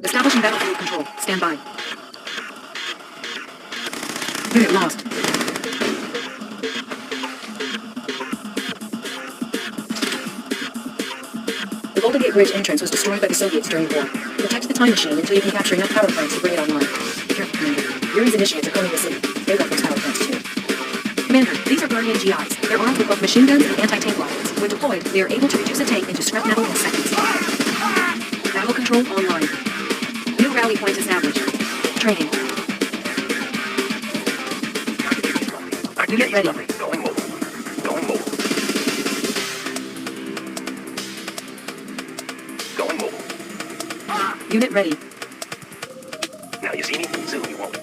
Establishing battlefield control. Stand by. Unit lost. The Golden Gate Bridge entrance was destroyed by the Soviets during the war. Protect the time machine until you can capture enough power plants to bring it online. Be careful, Commander. Yuri'S initiates are combing the city. They reference power plants too. Commander, these are Guardian GIs. They're armed with both machine guns and anti-tank rockets. When deployed, they are able to reduce a tank into scrap metal in seconds. Battle control online. New rally point established. Training. Unit ready. Going mobile. Going mobile. Going mobile. Unit ready. Now you see me? Soon you won't.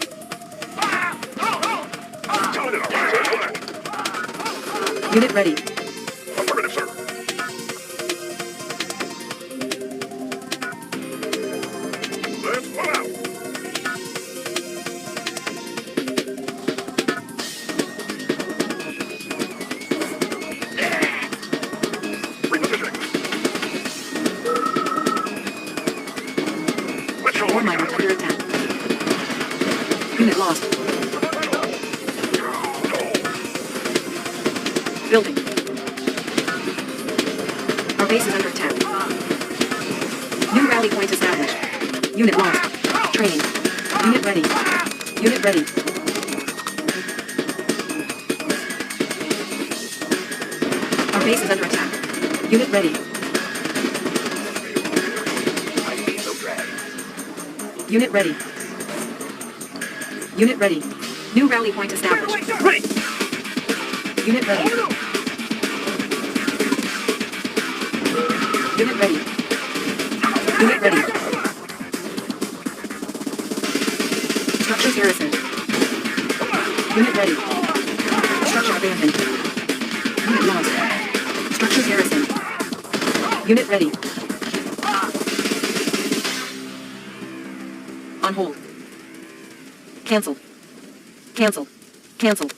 Unit ready. Affirmative, sir. Let's pull out. Repositioning. Let's show Ore miner under attack. Unit lost. Building. Our base is under attack. New rally point established. Unit lost. Training. Unit ready. Unit ready. Our base is under attack. Unit ready. Unit ready. Unit ready. New rally point established. Ready. Unit ready. Unit ready. Unit ready. Structure garrison. Unit ready. Structure abandoned. Unit lost. Structure garrison. Unit ready. On hold. Cancel. Cancel. Cancel.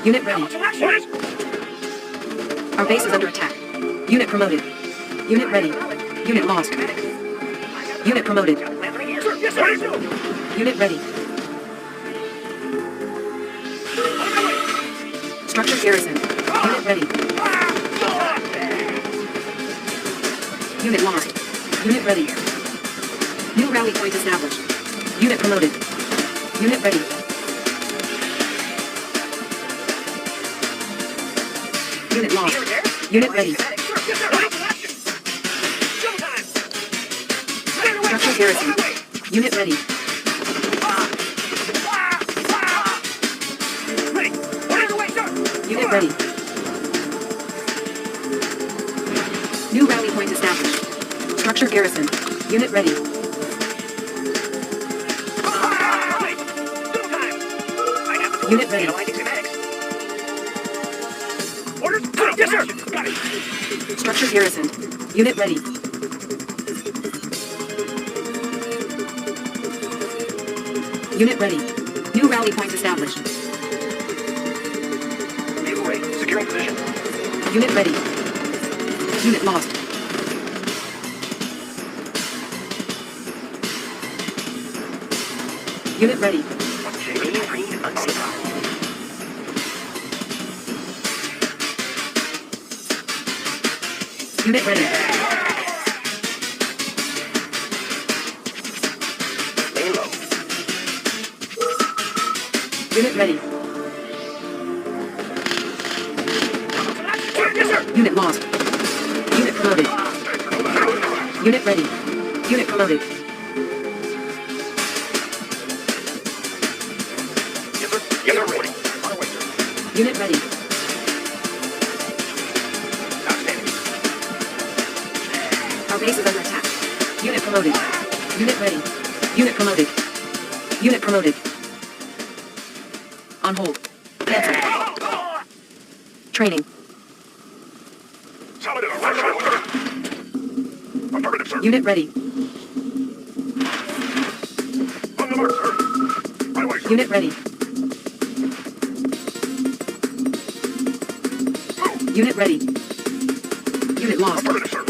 Unit ready. Our base is under attack. Unit promoted. Unit ready. Unit lost. Unit promoted. Unit ready. Structure garrison. Unit ready. Unit lost. Unit ready. New rally point established. Unit promoted. Unit ready. Unit lost. Unit ready. Structure garrison. Unit ready. Unit ready. New rally point established. Structure garrison. Unit ready. Unit ready. Orders? Yes, sir. Got it. Structure garrison. Unit ready. Unit ready. New rally point established. Waray-waray. Securing position. Unit ready. Unit lost. Unit ready. Green unsafe. Unit ready. Lay low. Unit ready. Yes, sir. Unit lost. Unit promoted. Unit ready. Unit promoted. Yes, sir. Yes, sir. Ready. On our way, sir. Unit ready. Outstanding. Our base is under attack. Unit promoted. Unit ready. Unit promoted. Unit promoted. On hold. Cancel. Training. Solid affirmative. Affirmative, sir. Unit ready. On the mark, sir. Right away, sir. Unit ready. Unit ready. Unit lost. Affirmative, sir.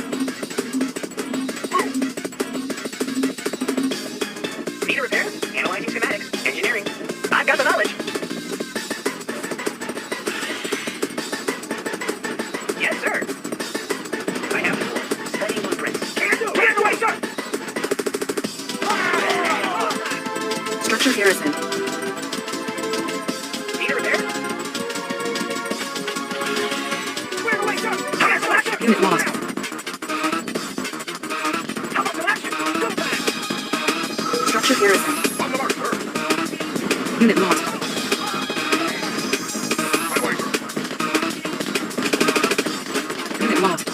Meter repair, analyzing schematics, engineering. I've got the knowledge. Yes, sir. I have the tools. Studying blueprints. Can't do it. Get away, sir. Structure garrison. Meter repair, Square away, sir. Cancel action. Unit lost. How about some action? Go back. Structure garrison. On the mark, sir. Unit lost. My way, sir. Unit lost.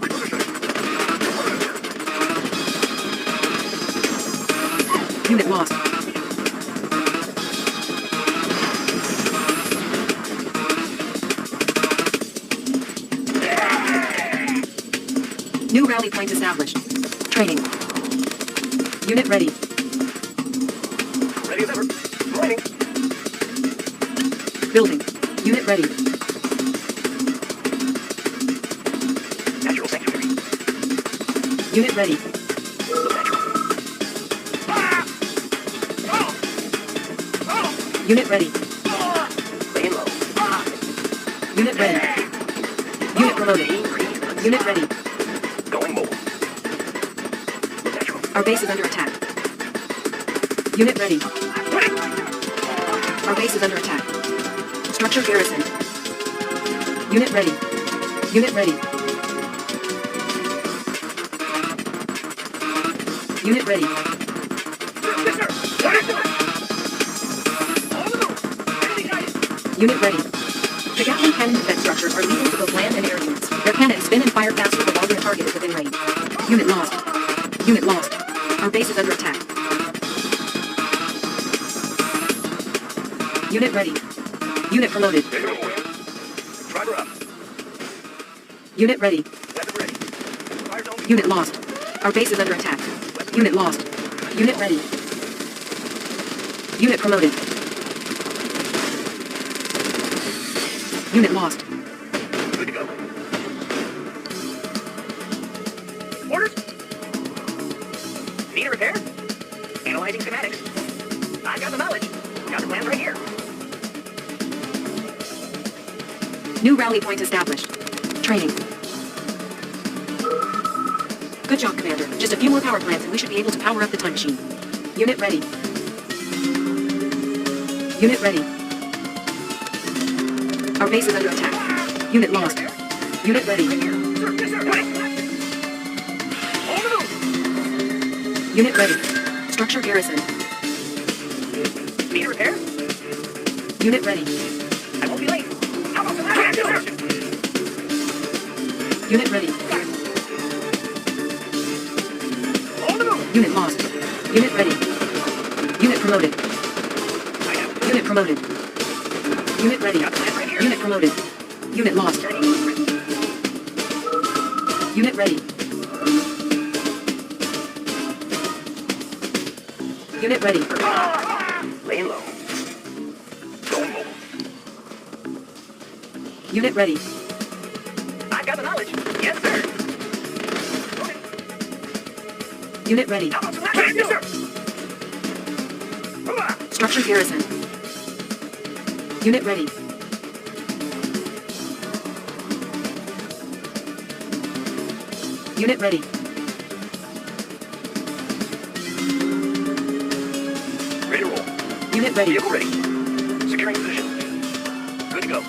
Repositioning. Affirmative, sir. Unit lost. New rally point established. Training. Unit ready. Ready as ever. Training. Building. Unit ready. natural sanctuary. Unit ready. Look natural. Unit ready. Laying low. Unit ready. Unit promoted. Unit ready. Going mobile. Look natural. Our base is under attack. Unit ready. Our base is under attack. Structure garrison. Unit ready. Unit ready. Unit ready. Yes, sir. On the move. Enemy guided. Unit ready. The Gatling cannon defense structures are lethal to both land and air units. Their cannons spin and fire faster the longer the target is within range. Unit lost. Unit lost. Our base is under attack. Unit ready. Unit promoted. Driver up. Unit ready. Weapon ready. Fire zone. Unit lost. Our base is under attack. Unit lost. Unit ready. Unit promoted. Unit lost. Good to go. Orders. Need a repair? Analyzing schematics. I've got the knowledge. Got the plans right here. New rally point established. Training. Good job, Commander. Just a few more power plants and we should be able to power up the time machine. Unit ready. Unit ready. Our base is under attack. Unit lost. Unit ready. Sir, yes, sir. Wait. On the move. Unit ready. Structure garrison. Need a repair? Unit ready. I won't be late. How about some action? Unit ready. On the move. Unit lost. Unit ready. Unit promoted. I have Unit promoted. Unit ready. got the plans right here. Unit promoted. Unit lost. Unit ready. Unit ready. Laying low. Going mobile. Unit ready. I've got the knowledge. Yes, sir. Unit ready. How about some action? Yes, sir. Structure garrison. Unit ready. Unit ready. Ready to roll. Unit ready. Vehicle ready. Securing position. Good to go.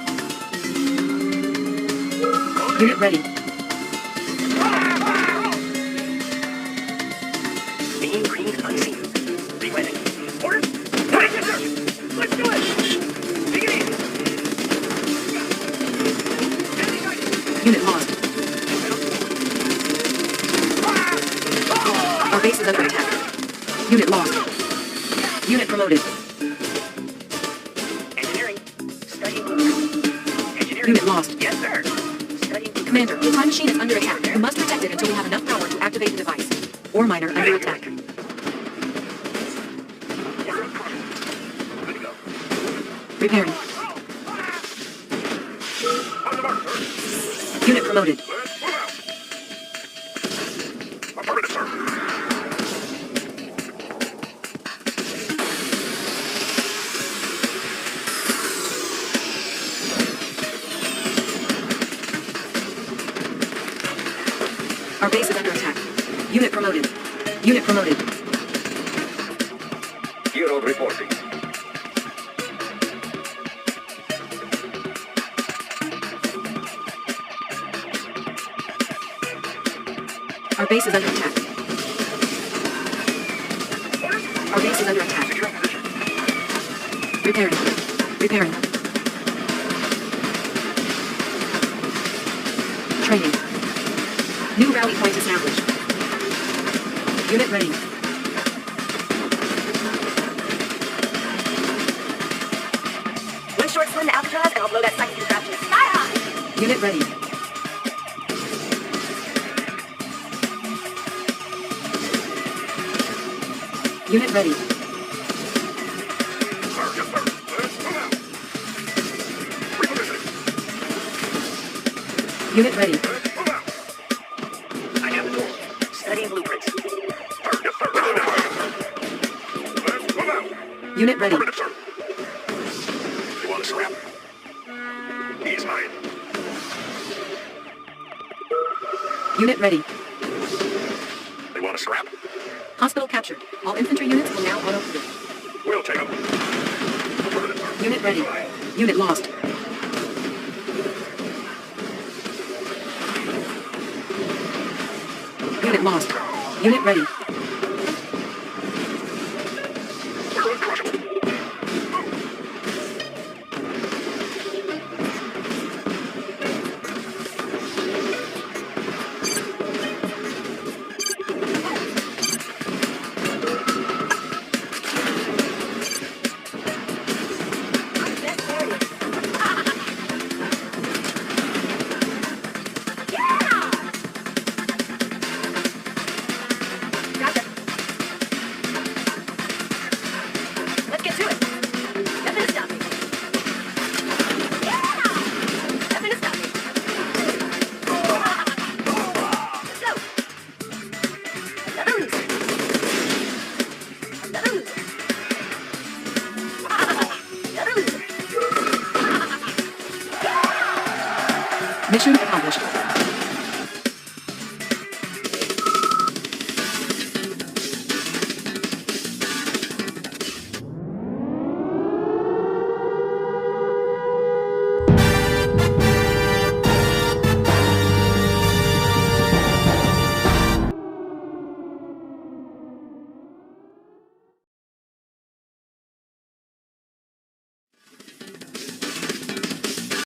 Unit ready. Being green unseen. Replanning. Orders. Right, yes, sir. Let's do it. Take it easy. Enemy guided. Unit lost. Our base is under attack. Unit lost. Unit promoted. Engineering. Studying blueprints. Engineering. Unit lost. Yes, sir. Studying blueprints. Commander, the time machine is under attack. You must protect it until we have enough power to activate the device. Ore miner under attack. Yes, sir. Good to go. Repairing. On the mark, sir. Unit promoted. Let's base is under attack. Unit promoted. Unit promoted. Hero reporting. Our base is under attack. Our base is under attack. Securing position. Repairing. Repairing. Training. New rally point established. Unit ready. One short swim to Alcatraz, and I'll blow that psychic contraption sky high. Unit ready. Unit ready. Sir, yes, sir. Let's move out. Repositioning. Unit ready. Let's move out. I have the tools. Studying blueprints. Sir, yes, sir. Let's move out. Unit ready. Affirmative, sir. You want a scrap? He's mine. Unit ready. They want a scrap? Hospital captured. All infantry units will now auto-clear. We'll take them. Affirmative, sir. Unit ready. Unit lost. Unit lost. Unit ready. We're uncrushable. Gotcha. Let's get to it. Nothing to stop me. Yeah! Nothing to stop me. Let's go. Another loser. Another loser. Another loser. Mission accomplished.